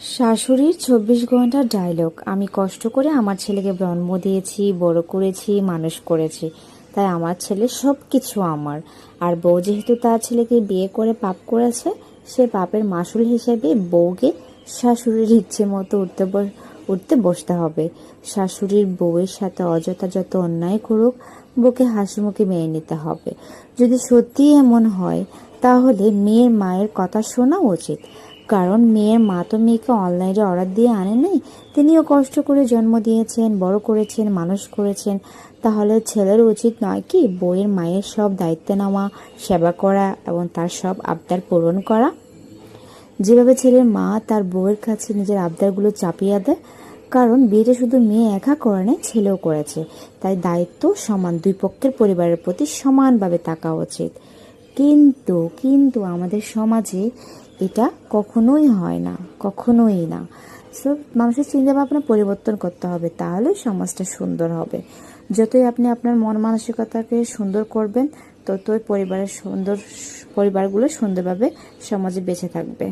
শাশুড়ির ২৪ ঘন্টার ডায়লগ। আমি কষ্ট করে আমার ছেলেকে জন্ম দিয়েছি, বড় করেছি, মানুষ করেছি, তাই আমার ছেলে সব কিছু আমার। আর বউ যেহেতু তার ছেলেকে বিয়ে করে পাপ করেছে, সে পাপের মাসুল হিসেবে বউকে শাশুড়ির ইচ্ছে মতো উঠতে বসতে হবে। শাশুড়ির বউয়ের সাথে অযথা যত অন্যায় করুক, বউকে হাসি মুখে মেনে নিতে হবে। যদি সত্যিই এমন হয়, তাহলে মেয়ের মায়ের কথা শোনা উচিত। কারণ মেয়ের মা তো মেয়েকে অনলাইনে অর্ডার দিয়ে আনে নাই, তিনিও কষ্ট করে জন্ম দিয়েছেন, বড় করেছেন, মানুষ করেছেন। তাহলে ছেলের উচিত নয় কি বউয়ের মায়ের সব দায়িত্ব নেওয়া, সেবা করা এবং তার সব আবদার পূরণ করা? যেভাবে ছেলের মা তার বউয়ের কাছে নিজের আবদারগুলো চাপিয়ে দেয়, কারণ বিয়েটা শুধু মেয়ে একা করে নাই, ছেলেও করেছে, তাই দায়িত্ব সমান, দুই পক্ষের পরিবারের প্রতি সমানভাবে থাকা উচিত। কিন্তু কিন্তু আমাদের সমাজে এটা কখনোই হয় না, কখনোই না। সো মানুষের চিন্তা ভাবনা পরিবর্তন করতে হবে, তাহলেই সমাজটা সুন্দর হবে। যতই আপনি আপনার মন মানসিকতাকে সুন্দর করবেন, ততই পরিবারগুলো সুন্দরভাবে সমাজে বেঁচে থাকবে।